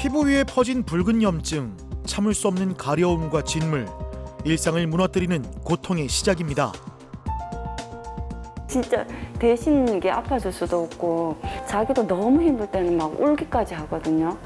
피부 위에 퍼진 붉은 염증, 참을 수 없는 가려움과 진물, 일상을 무너뜨리는 고통의 시작입니다. 진짜 대신 게 아파질 수도 없고 자기도 너무 힘들 때는 막 울기까지 하거든요.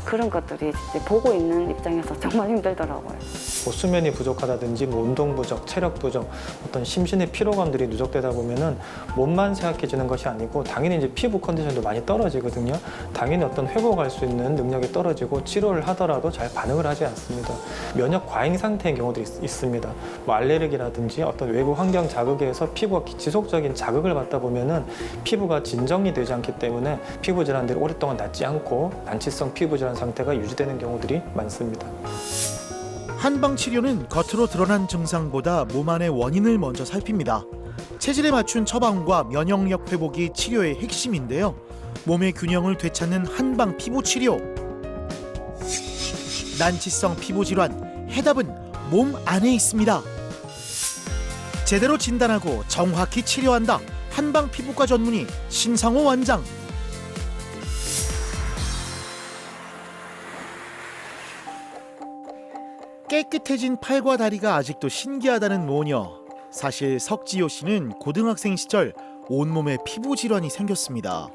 그런 것들이 이제 보고 있는 입장에서 정말 힘들더라고요. 뭐 수면이 부족하다든지 뭐 운동 부족, 체력 부족, 어떤 심신의 피로감들이 누적되다 보면은 몸만 생각해지는 것이 아니고 당연히 이제 피부 컨디션도 많이 떨어지거든요. 당연히 어떤 회복할 수 있는 능력이 떨어지고 치료를 하더라도 잘 반응을 하지 않습니다. 면역 과잉 상태인 경우들이 있습니다. 뭐 알레르기라든지 어떤 외부 환경 자극에 의해서 피부가 지속적인 자극을 받다 보면은 피부가 진정이 되지 않기 때문에 피부 질환들이 오랫동안 낫지 않고 난치성 피부 질환 상태가 유지되는 경우들이 많습니다. 한방 치료는 겉으로 드러난 증상보다 몸 안의 원인을 먼저 살핍니다. 체질에 맞춘 처방과 면역력 회복이 치료의 핵심인데요. 몸의 균형을 되찾는 한방 피부 치료. 난치성 피부 질환, 해답은 몸 안에 있습니다. 제대로 진단하고 정확히 치료한다. 한방 피부과 전문의 신상호 원장. 깨끗해진 팔과 다리가 아직도 신기하다는 모녀. 사실 석지효 씨는 고등학생 시절 온몸에 피부 질환이 생겼습니다.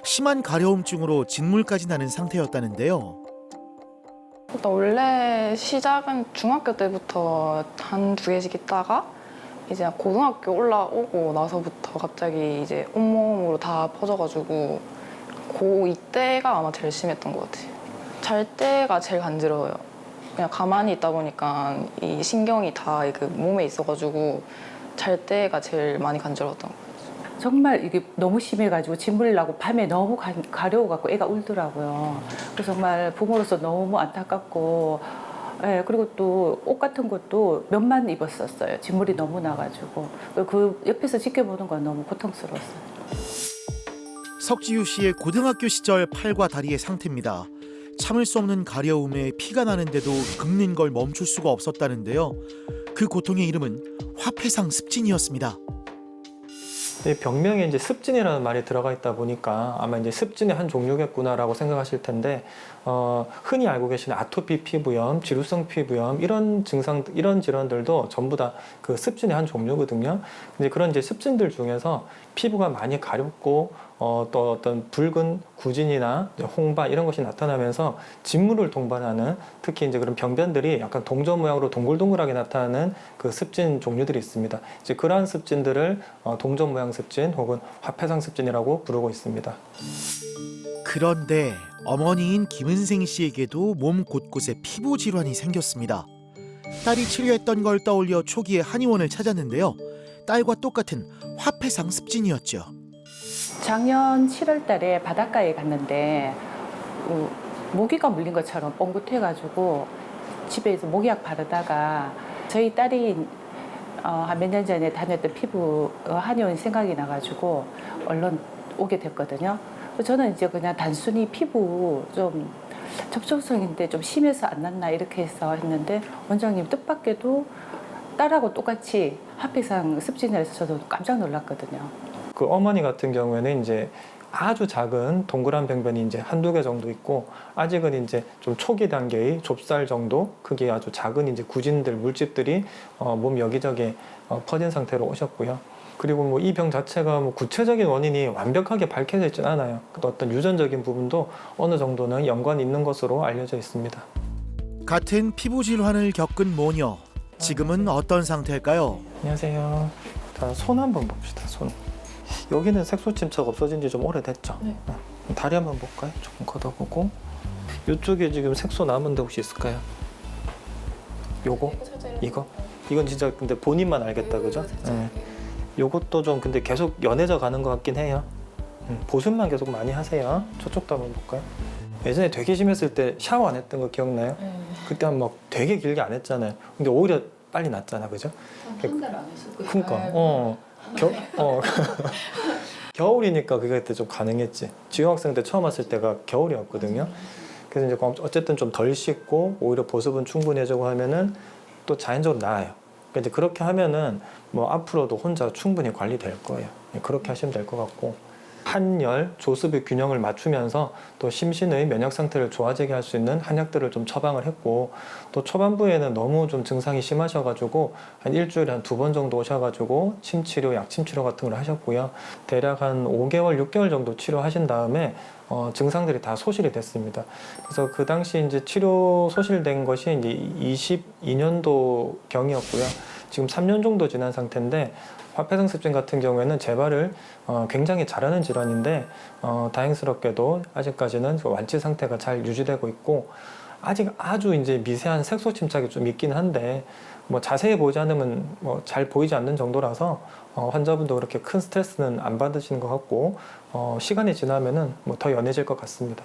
심한 가려움증으로 진물까지 나는 상태였다는데요. 원래 시작은 중학교 때부터 한두 개씩 있다가 이제 고등학교 올라오고 나서부터 갑자기 이제 온몸으로 다 퍼져가지고 이때가 아마 제일 심했던 것 같아요. 잘 때가 제일 간지러워요. 그냥 가만히 있다 보니까 이 신경이 다 그 몸에 있어가지고 잘 때가 제일 많이 간지러웠던 것 같아요. 정말 이게 너무 심해가지고 진물 나고 밤에 너무 가려워갖고 애가 울더라고요. 그래서 정말 부모로서 너무 안타깝고, 예, 그리고 또 옷 같은 것도 몇만 입었었어요. 진물이 너무 나가지고 그 옆에서 지켜보는 건 너무 고통스러웠어요. 석지효 씨의 고등학교 시절 팔과 다리의 상태입니다. 참을 수 없는 가려움에 피가 나는데도 긁는 걸 멈출 수가 없었다는데요. 그 고통의 이름은 화폐상 습진이었습니다. 이 병명에 이제 습진이라는 말이 들어가 있다 보니까 아마 이제 습진의 한 종류겠구나라고 생각하실 텐데, 흔히 알고 계시는 아토피 피부염, 지루성 피부염 이런 증상, 이런 질환들도 전부 다 그 습진의 한 종류거든요. 근데 그런 이제 습진들 중에서 피부가 많이 가렵고 또 어떤 붉은 구진이나 홍바 이런 것이 나타나면서 진물을 동반하는, 특히 이제 그런 병변들이 약간 동전 모양으로 동글동글하게 나타나는 그 습진 종류들이 있습니다. 이제 그러한 습진들을 동전 모양 습진 혹은 화폐상 습진이라고 부르고 있습니다. 그런데 어머니인 김은생 씨에게도 몸 곳곳에 피부 질환이 생겼습니다. 딸이 치료했던 걸 떠올려 초기에 한의원을 찾았는데요. 딸과 똑같은 화폐상 습진이었죠. 작년 7월 달에 바닷가에 갔는데 모기가 물린 것처럼 뻥긋해가지고 집에서 모기약 바르다가 저희 딸이 한 몇 년 전에 다녔던 피부 한의원 생각이 나가지고 얼른 오게 됐거든요. 저는 이제 그냥 단순히 피부 좀 접촉성인데 좀 심해서 안 났나 이렇게 해서 했는데 원장님 뜻밖에도 딸하고 똑같이 화폐상 습진이라서 저도 깜짝 놀랐거든요. 그 어머니 같은 경우에는 이제 아주 작은 동그란 병변이 이제 한두 개 정도 있고, 아직은 이제 좀 초기 단계의 좁쌀 정도 크기의 아주 작은 이제 구진들, 물집들이 몸 여기저기 퍼진 상태로 오셨고요. 그리고 뭐 이 병 자체가 뭐 구체적인 원인이 완벽하게 밝혀져 있진 않아요. 또 어떤 유전적인 부분도 어느 정도는 연관이 있는 것으로 알려져 있습니다. 같은 피부 질환을 겪은 모녀. 지금은 어떤 상태일까요? 안녕하세요. 자, 손 한번 봅시다. 손. 여기는 색소 침착 없어진 지 좀 오래됐죠? 네. 다리 한번 볼까요? 조금 걷어보고. 이쪽에 지금 색소 남은 데 혹시 있을까요? 요거? 이거? 이건 진짜 근데 본인만 알겠다, 그죠? 네. 요것도 좀 근데 계속 연해져 가는 것 같긴 해요. 보습만 계속 많이 하세요. 저쪽도 한번 볼까요? 예전에 되게 심했을 때 샤워 안 했던 거 기억나요? 네. 그때 한 막 되게 길게 안 했잖아요. 근데 오히려 빨리 낫잖아, 그죠? 한 달 안 했을 거예요. 그러니까, 겨울이니까 그게 그때 좀 가능했지. 지효학생 때 처음 왔을 때가 겨울이었거든요. 그래서 이제 어쨌든 좀 덜 씻고 오히려 보습은 충분히 해주고 하면은 또 자연적으로 나아요. 그러니까 이제 그렇게 하면은 뭐 앞으로도 혼자 충분히 관리될 거예요. 그렇게 하시면 될 것 같고. 한열 조습의 균형을 맞추면서 또 심신의 면역 상태를 좋아지게 할 수 있는 한약들을 좀 처방을 했고, 또 초반부에는 너무 좀 증상이 심하셔가지고 한 일주일에 한 2번 정도 오셔가지고 침치료, 약침치료 같은 걸 하셨고요. 대략 한 5개월, 6개월 정도 치료하신 다음에 증상들이 다 소실이 됐습니다. 그래서 그 당시 이제 치료 소실된 것이 이제 22년도 경이었고요. 지금 3년 정도 지난 상태인데, 화폐성습진 같은 경우에는 재발을 굉장히 잘하는 질환인데, 다행스럽게도 아직까지는 그 완치 상태가 잘 유지되고 있고, 아직 아주 이제 미세한 색소 침착이 좀 있긴 한데, 뭐 자세히 보지 않으면 뭐 잘 보이지 않는 정도라서 환자분도 그렇게 큰 스트레스는 안 받으시는 것 같고, 시간이 지나면은 뭐 더 연해질 것 같습니다.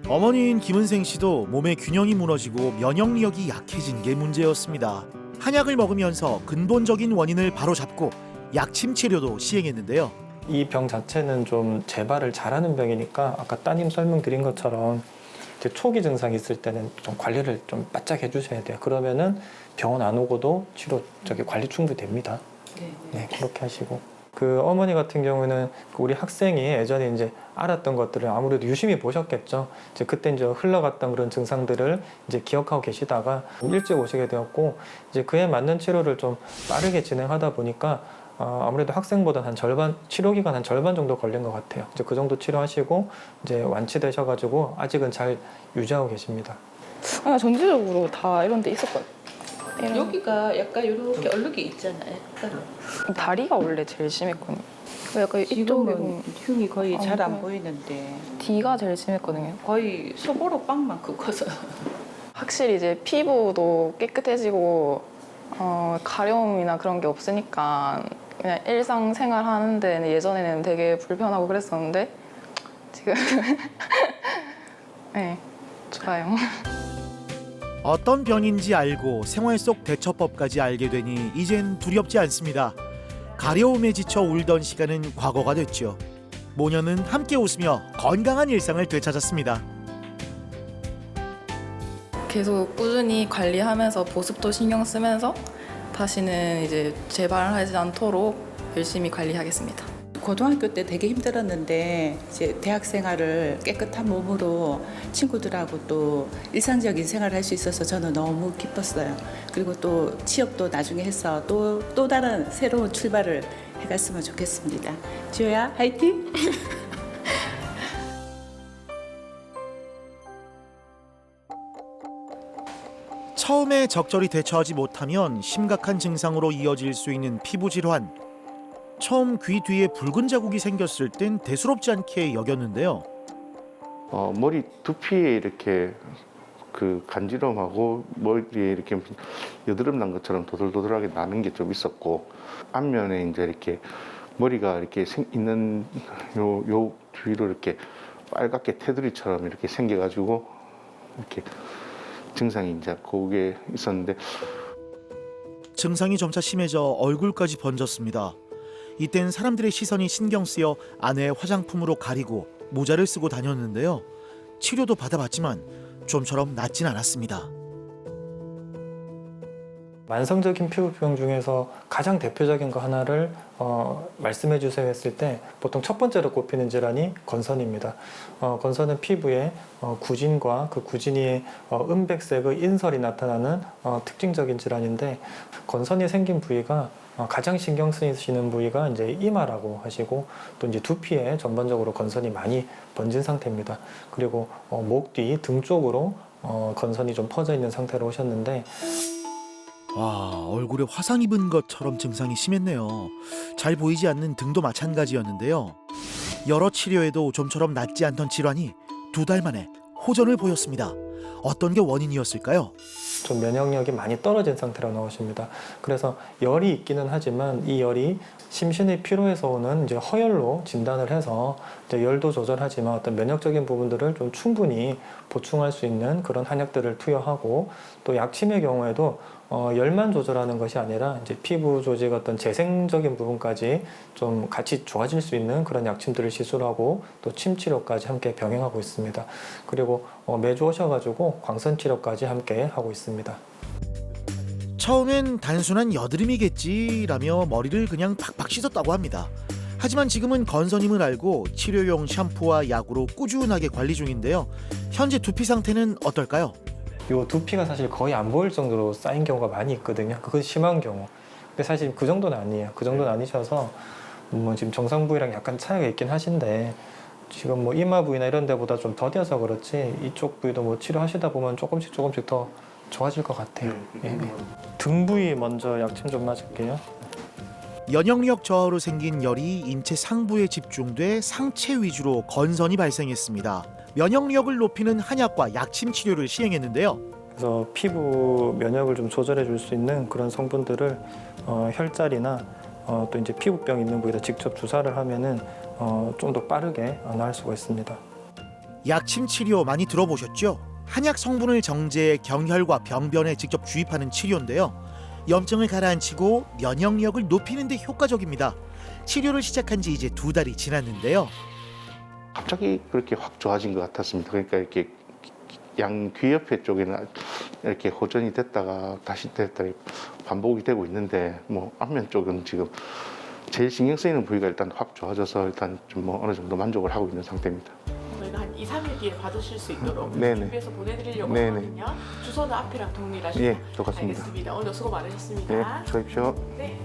어머니인 김은생 씨도 몸의 균형이 무너지고 면역력이 약해진 게 문제였습니다. 한약을 먹으면서 근본적인 원인을 바로잡고 약침 치료도 시행했는데요. 이 병 자체는 좀 재발을 잘하는 병이니까 아까 따님 설명드린 것처럼 이제 초기 증상이 있을 때는 좀 관리를 좀 바짝 해주셔야 돼요. 그러면은 병원 안 오고도 치료 관리 충분히 됩니다. 네, 그렇게 하시고. 그 어머니 같은 경우는 우리 학생이 예전에 이제 알았던 것들을 아무래도 유심히 보셨겠죠. 이제 그때 이제 흘러갔던 그런 증상들을 이제 기억하고 계시다가 일찍 오시게 되었고, 이제 그에 맞는 치료를 좀 빠르게 진행하다 보니까 아무래도 학생보다 한 절반, 치료 기간 한 절반 정도 걸린 것 같아요. 이제 그 정도 치료하시고 이제 완치되셔가지고 아직은 잘 유지하고 계십니다. 전체적으로 다 이런 데 있었거든요. 여기가 약간 이렇게 얼룩이 있잖아요. 다리가 원래 제일 심했거든요. 약간 지금은 이쪽은 흉이 거의 잘 안 네. 보이는데 D가 제일 심했거든요. 거의 소보로 빵만큼 커서 확실히 이제 피부도 깨끗해지고 가려움이나 그런 게 없으니까 그냥 일상생활 하는 데는 예전에는 되게 불편하고 그랬었는데 지금 네, 좋아요. 어떤 병인지 알고 생활 속 대처법까지 알게 되니 이젠 두렵지 않습니다. 가려움에 지쳐 울던 시간은 과거가 됐죠. 모녀는 함께 웃으며 건강한 일상을 되찾았습니다. 계속 꾸준히 관리하면서 보습도 신경 쓰면서 다시는 이제 재발하지 않도록 열심히 관리하겠습니다. 고등학교 때 되게 힘들었는데 이제 대학 생활을 깨끗한 몸으로 친구들하고 또 일상적인 생활을 할 수 있어서 저는 너무 기뻤어요. 그리고 또 취업도 나중에 해서 또 다른 새로운 출발을 해갔으면 좋겠습니다. 지효야, 화이팅! 처음에 적절히 대처하지 못하면 심각한 증상으로 이어질 수 있는 피부 질환. 처음 귀 뒤에 붉은 자국이 생겼을 땐 대수롭지 않게 여겼는데요. 머리 두피에 이렇게 그 간지럼하고 머리에 이렇게 여드름 난 것처럼 도돌도돌하게 나는 게 좀 있었고, 앞면에 이제 이렇게 머리가 이렇게 있는 요 뒤로 이렇게 빨갛게 테두리처럼 이렇게 생겨가지고 이렇게 증상이 이제 그게 있었는데, 증상이 점차 심해져 얼굴까지 번졌습니다. 이땐 사람들의 시선이 신경 쓰여 안에 화장품으로 가리고 모자를 쓰고 다녔는데요. 치료도 받아봤지만 좀처럼 낫진 않았습니다. 만성적인 피부병 중에서 가장 대표적인 거 하나를 말씀해 주세요 했을 때 보통 첫 번째로 꼽히는 질환이 건선입니다. 건선은 피부에 구진과 그 구진이 은백색의 인설이 나타나는 특징적인 질환인데, 건선이 생긴 부위가 가장 신경 쓰이시는 부위가 이제 이마라고 하시고, 또 이제 두피에 전반적으로 건선이 많이 번진 상태입니다. 그리고 목 뒤, 등 쪽으로 건선이 좀 퍼져 있는 상태로 오셨는데, 와, 얼굴에 화상 입은 것처럼 증상이 심했네요. 잘 보이지 않는 등도 마찬가지였는데요. 여러 치료에도 좀처럼 낫지 않던 질환이 2달 만에 호전을 보였습니다. 어떤 게 원인이었을까요? 좀 면역력이 많이 떨어진 상태로 나오십니다. 그래서 열이 있기는 하지만 이 열이 심신의 피로에서 오는 이제 허열로 진단을 해서 이제 열도 조절하지만 어떤 면역적인 부분들을 좀 충분히 보충할 수 있는 그런 한약들을 투여하고, 또 약침의 경우에도 열만 조절하는 것이 아니라 이제 피부 조직 어떤 재생적인 부분까지 좀 같이 좋아질 수 있는 그런 약침들을 시술하고, 또 침 치료까지 함께 병행하고 있습니다. 그리고 매주 오셔가지고 광선 치료까지 함께 하고 있습니다. 처음엔 단순한 여드름이겠지라며 머리를 그냥 팍팍 씻었다고 합니다. 하지만 지금은 건선임을 알고 치료용 샴푸와 약으로 꾸준하게 관리 중인데요. 현재 두피 상태는 어떨까요? 요 두피가 사실 거의 안 보일 정도로 쌓인 경우가 많이 있거든요. 그건 심한 경우. 근데 사실 그 정도는 아니에요. 그 정도는 아니셔서 뭐 지금 정상 부위랑 약간 차이가 있긴 하신데 지금 뭐 이마 부위나 이런 데보다 좀 더뎌서 그렇지 이쪽 부위도 뭐 치료하시다 보면 조금씩 더 좋아질 것 같아요. 예. 등 부위 먼저 약침 좀 맞을게요. 면역력 저하로 생긴 열이 인체 상부에 집중돼 상체 위주로 건선이 발생했습니다. 면역력을 높이는 한약과 약침 치료를 시행했는데요. 그래서 피부 면역을 좀 조절해 줄 수 있는 그런 성분들을 혈자리나 또 이제 피부병 있는 부위에다 직접 주사를 하면은 좀 더 빠르게 나을 수가 있습니다. 약침 치료 많이 들어보셨죠? 한약 성분을 정제해 경혈과 병변에 직접 주입하는 치료인데요. 염증을 가라앉히고 면역력을 높이는 데 효과적입니다. 치료를 시작한 지 이제 2달이 지났는데요. 갑자기 그렇게 확 좋아진 것 같았습니다. 그러니까 이렇게 양 귀 옆에 쪽에는 이렇게 호전이 됐다가 다시 됐다 반복이 되고 있는데 뭐 앞면 쪽은 지금 제일 신경 쓰이는 부위가 일단 확 좋아져서 일단 좀 뭐 어느 정도 만족을 하고 있는 상태입니다. 저희가 한 2, 3일 뒤에 받으실 수 있도록 네네. 준비해서 보내드리려고 네네. 하거든요. 주소는 앞이랑 동일하시죠? 예, 똑같습니다. 알겠습니다. 오늘 수고 네, 많으셨습니다. 수고하십시오. 네.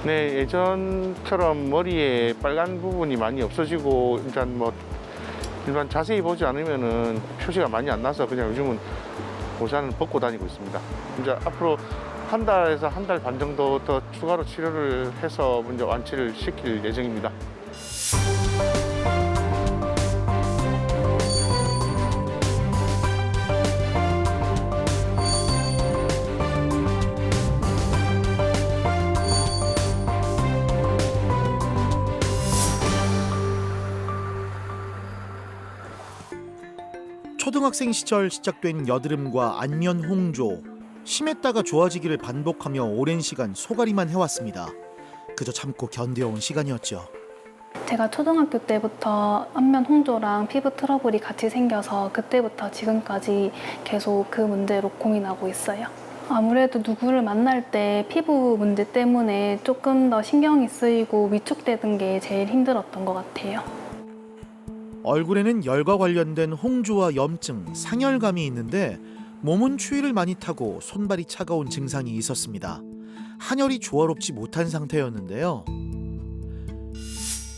네, 예전처럼 머리에 빨간 부분이 많이 없어지고 일단 자세히 보지 않으면은 표시가 많이 안 나서 그냥 요즘은 모자는 벗고 다니고 있습니다. 이제 앞으로 한 달에서 한 달 반 정도 더 추가로 치료를 해서 이제 완치를 시킬 예정입니다. 초등학생 시절 시작된 여드름과 안면 홍조, 심했다가 좋아지기를 반복하며 오랜 시간 소가리만 해왔습니다. 그저 참고 견뎌온 시간이었죠. 제가 초등학교 때부터 안면 홍조랑 피부 트러블이 같이 생겨서 그때부터 지금까지 계속 그 문제로 고민하고 있어요. 아무래도 누구를 만날 때 피부 문제 때문에 조금 더 신경이 쓰이고 위축되는 게 제일 힘들었던 것 같아요. 얼굴에는 열과 관련된 홍조와 염증, 상열감이 있는데 몸은 추위를 많이 타고 손발이 차가운 증상이 있었습니다. 한열이 조화롭지 못한 상태였는데요.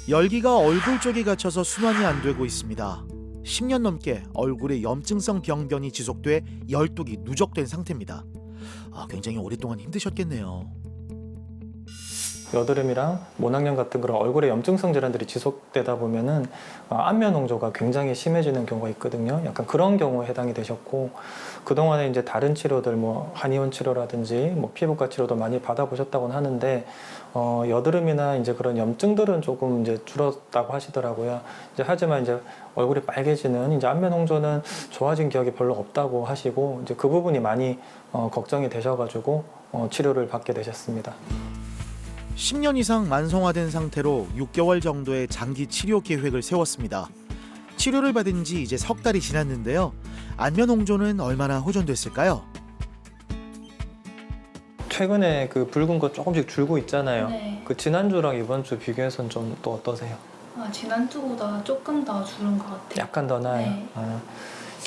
열기가 얼굴 쪽에 갇혀서 순환이 안 되고 있습니다. 10년 넘게 얼굴에 염증성 병변이 지속돼 열독이 누적된 상태입니다. 굉장히 오랫동안 힘드셨겠네요. 여드름이랑 모낭염 같은 그런 얼굴에 염증성 질환들이 지속되다 보면은 안면 홍조가 굉장히 심해지는 경우가 있거든요. 약간 그런 경우에 해당이 되셨고 그동안에 이제 다른 치료들 뭐 한의원 치료라든지 뭐 피부과 치료도 많이 받아보셨다고는 하는데 여드름이나 이제 그런 염증들은 조금 이제 줄었다고 하시더라고요. 이제 하지만 이제 얼굴이 빨개지는 이제 안면 홍조는 좋아진 기억이 별로 없다고 하시고 이제 그 부분이 많이 걱정이 되셔가지고 치료를 받게 되셨습니다. 10년 이상 만성화된 상태로 6개월 정도의 장기 치료 계획을 세웠습니다. 치료를 받은 지 이제 석 달이 지났는데요. 안면 홍조는 얼마나 호전됐을까요? 최근에 그 붉은 거 조금씩 줄고 있잖아요. 네. 그 지난주랑 이번 주 비교해서는 좀 또 어떠세요? 지난주보다 조금 더 줄은 것 같아요. 약간 더 나아요. 네.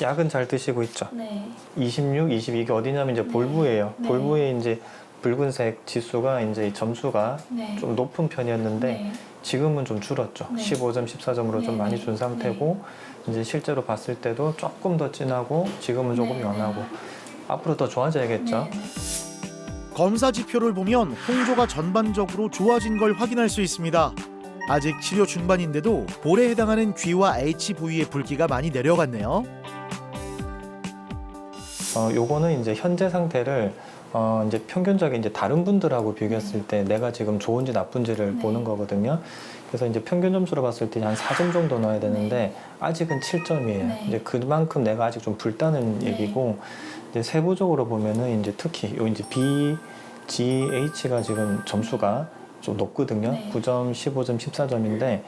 약은 잘 드시고 있죠. 네. 26, 22 이게 어디냐면 이제 볼부예요. 네. 볼부에 이제 붉은색 지수가 이제 점수가 네. 좀 높은 편이었는데 네. 지금은 좀 줄었죠. 네. 15점, 14점으로 네, 좀 많이 네. 준 상태고 이제 실제로 봤을 때도 조금 더 진하고 지금은 조금 네, 연하고 앞으로 더 좋아져야겠죠. 네. 검사 지표를 보면 홍조가 전반적으로 좋아진 걸 확인할 수 있습니다. 아직 치료 중반인데도 볼에 해당하는 귀와 H 부위의 붉기가 많이 내려갔네요. 요거는 이제 현재 상태를 이제 평균적인 이제 다른 분들하고 비교했을 때 내가 지금 좋은지 나쁜지를 네. 보는 거거든요. 그래서 이제 평균 점수로 봤을 때 한 4점 정도 넣어야 되는데 아직은 7점이에요. 네. 이제 그만큼 내가 아직 좀 붉다는 네. 얘기고 이제 세부적으로 보면은 이제 특히 요 이제 B, G, H가 지금 점수가 좀 높거든요. 네. 9점, 15점, 14점인데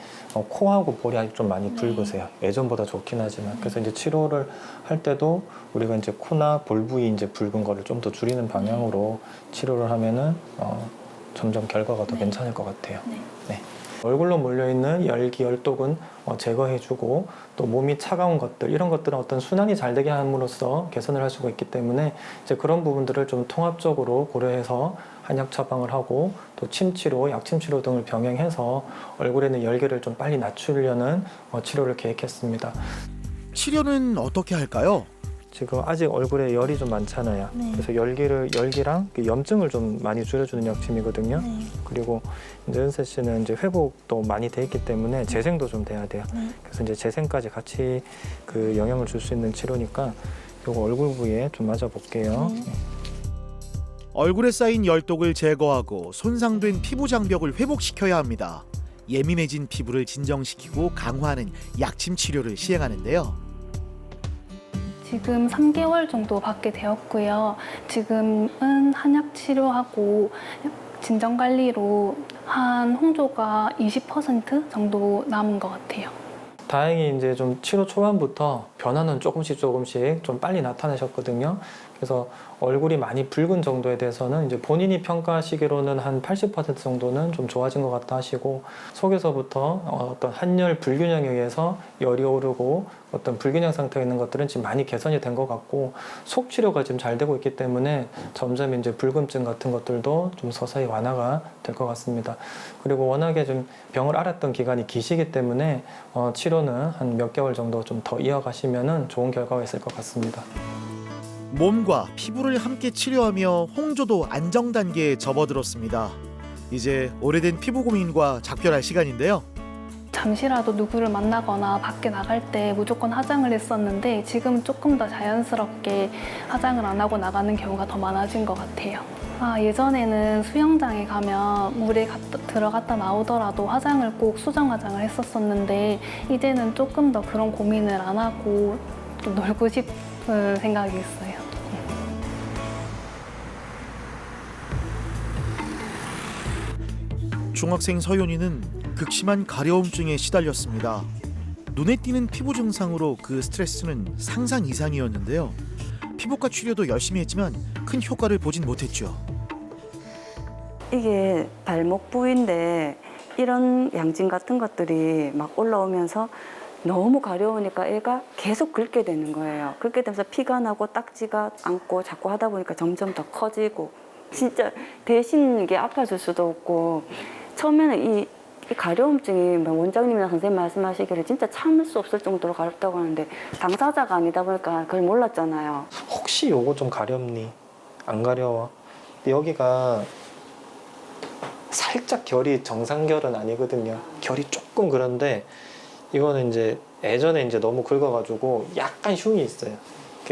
코하고 볼이 아직 좀 많이 네. 붉으세요. 예전보다 좋긴 하지만. 그래서 이제 치료를 할 때도 우리가 이제 코나 볼 부위 이제 붉은 거를 좀 더 줄이는 방향으로 치료를 하면은 점점 결과가 더 네. 괜찮을 것 같아요. 네. 네. 얼굴로 몰려있는 열기, 열독은 제거해주고 또 몸이 차가운 것들 이런 것들은 어떤 순환이 잘 되게 함으로써 개선을 할 수가 있기 때문에 이제 그런 부분들을 좀 통합적으로 고려해서 한약 처방을 하고 또 침치료, 약침치료 등을 병행해서 얼굴에 있는 열기를 좀 빨리 낮추려는 치료를 계획했습니다. 치료는 어떻게 할까요? 지금 아직 얼굴에 열이 좀 많잖아요. 네. 그래서 열기랑 그 염증을 좀 많이 줄여주는 약침이거든요. 네. 그리고 이제 은세 씨는 이제 회복도 많이 돼 있기 때문에 재생도 좀 돼야 돼요. 네. 그래서 이제 재생까지 같이 그 영향을 줄 수 있는 치료니까 요거 얼굴 부위에 좀 맞아 볼게요. 네. 얼굴에 쌓인 열독을 제거하고 손상된 피부 장벽을 회복시켜야 합니다. 예민해진 피부를 진정시키고 강화하는 약침 치료를 시행하는데요. 지금 3개월 정도 받게 되었고요. 지금은 한약 치료하고 진정 관리로 한 홍조가 20% 정도 남은 것 같아요. 다행히 이제 좀 치료 초반부터 변화는 조금씩 좀 빨리 나타나셨거든요. 그래서 얼굴이 많이 붉은 정도에 대해서는 이제 본인이 평가하시기로는 한 80% 정도는 좀 좋아진 것 같다 하시고, 속에서부터 어떤 한열 불균형에 의해서 열이 오르고 어떤 불균형 상태에 있는 것들은 지금 많이 개선이 된 것 같고, 속 치료가 지금 잘 되고 있기 때문에 점점 이제 불금증 같은 것들도 좀 서서히 완화가 될 것 같습니다. 그리고 워낙에 좀 병을 앓았던 기간이 기시기 때문에 치료는 한 몇 개월 정도 좀 더 이어가시면은 좋은 결과가 있을 것 같습니다. 몸과 피부를 함께 치료하며 홍조도 안정 단계에 접어들었습니다. 이제 오래된 피부 고민과 작별할 시간인데요. 잠시라도 누구를 만나거나 밖에 나갈 때 무조건 화장을 했었는데 지금은 조금 더 자연스럽게 화장을 안 하고 나가는 경우가 더 많아진 것 같아요. 예전에는 수영장에 가면 물에 들어갔다 나오더라도 화장을 꼭 수정 화장을 했었었는데 이제는 조금 더 그런 고민을 안 하고 좀 놀고 싶은 생각이 있어요. 중학생 서윤이는 극심한 가려움증에 시달렸습니다. 눈에 띄는 피부 증상으로 그 스트레스는 상상 이상이었는데요. 피부과 치료도 열심히 했지만 큰 효과를 보진 못했죠. 이게 발목 부위인데 이런 양진 같은 것들이 막 올라오면서 너무 가려우니까 애가 계속 긁게 되는 거예요. 긁게 되면서 피가 나고 딱지가 않고 자꾸 하다 보니까 점점 더 커지고, 진짜 대신 이게 아파질 수도 없고, 처음에는 이 가려움증이 원장님이나 선생님 말씀하시기를 진짜 참을 수 없을 정도로 가렵다고 하는데 당사자가 아니다 보니까 그걸 몰랐잖아요. 혹시 요거 좀 가렵니? 안 가려워? 근데 여기가 살짝 결이 정상결은 아니거든요. 결이 조금 그런데 이거는 이제 예전에 이제 너무 긁어가지고 약간 흉이 있어요.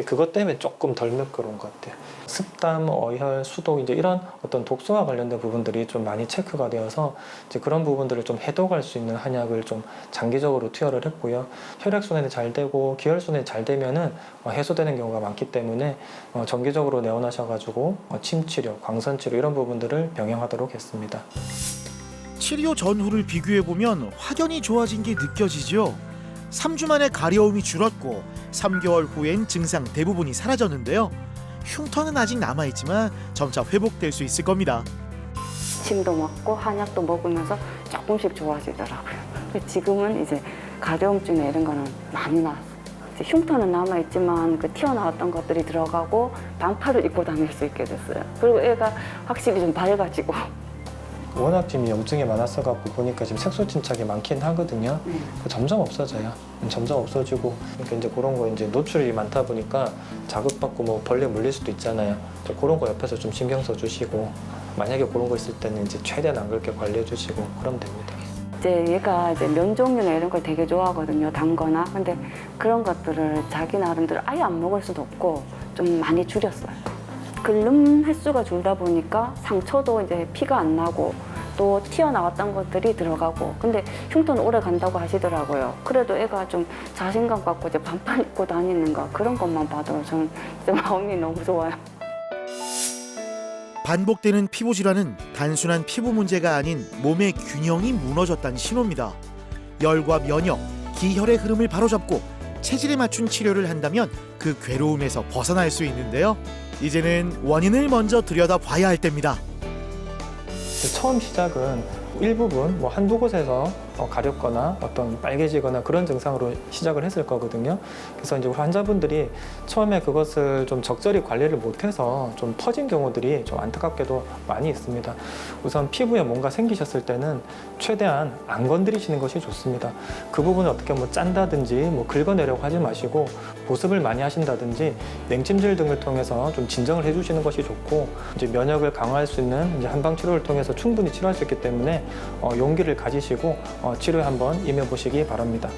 그것 때문에 조금 덜 매끄러운 것 같아요. 습담, 어혈, 수독 이제 이런 어떤 독소와 관련된 부분들이 좀 많이 체크가 되어서 이제 그런 부분들을 좀 해독할 수 있는 한약을 좀 장기적으로 투여를 했고요. 혈액순환이 잘 되고 기혈순환이 잘 되면은 해소되는 경우가 많기 때문에 정기적으로 내원하셔가지고 침치료, 광선치료 이런 부분들을 병행하도록 했습니다. 치료 전후를 비교해보면 확연히 좋아진 게 느껴지죠. 3주 만에 가려움이 줄었고 3개월 후엔 증상 대부분이 사라졌는데요. 흉터는 아직 남아있지만 점차 회복될 수 있을 겁니다. 침도 먹고 한약도 먹으면서 조금씩 좋아지더라고요. 지금은 이제 가려움증이나 이런 거는 많이 나았어요. 이제 흉터는 남아있지만 그 튀어나왔던 것들이 들어가고 반팔을 입고 다닐 수 있게 됐어요. 그리고 애가 확실히 좀 밝아지고. 워낙 지금 염증이 많았어갖고 보니까 지금 색소 침착이 많긴 하거든요. 점점 없어져요. 점점 없어지고, 그러니까 이제 그런 거 이제 노출이 많다 보니까 자극받고 뭐 벌레 물릴 수도 있잖아요. 그런 거 옆에서 좀 신경 써주시고, 만약에 그런 거 있을 때는 이제 최대한 안 그렇게 관리해주시고 그러면 됩니다. 이제 얘가 이제 면 종류나 이런 걸 되게 좋아하거든요. 단 거나. 근데 그런 것들을 자기 나름대로 아예 안 먹을 수도 없고 좀 많이 줄였어요. 긁는 횟수가 줄다 보니까 상처도 이제 피가 안 나고 또 튀어나왔던 것들이 들어가고, 근데 흉터는 오래 간다고 하시더라고요. 그래도 애가 좀 자신감 갖고 이제 반팔 입고 다니는 거, 그런 것만 봐도 저는 진짜 마음이 너무 좋아요. 반복되는 피부 질환은 단순한 피부 문제가 아닌 몸의 균형이 무너졌다는 신호입니다. 열과 면역, 기혈의 흐름을 바로잡고 체질에 맞춘 치료를 한다면 그 괴로움에서 벗어날 수 있는데요. 이제는 원인을 먼저 들여다봐야 할 때입니다. 처음 시작은 일부분 뭐 한두 곳에서 가렵거나 어떤 빨개지거나 그런 증상으로 시작을 했을 거거든요. 그래서 이제 환자분들이 처음에 그것을 좀 적절히 관리를 못해서 좀 퍼진 경우들이 좀 안타깝게도 많이 있습니다. 우선 피부에 뭔가 생기셨을 때는 최대한 안 건드리시는 것이 좋습니다. 그 부분을 어떻게 뭐 짠다든지 뭐 긁어내려고 하지 마시고 보습을 많이 하신다든지 냉찜질 등을 통해서 좀 진정을 해주시는 것이 좋고, 이제 면역을 강화할 수 있는 이제 한방 치료를 통해서 충분히 치료할 수 있기 때문에 용기를 가지시고 치료에 한번 임해 보시기 바랍니다.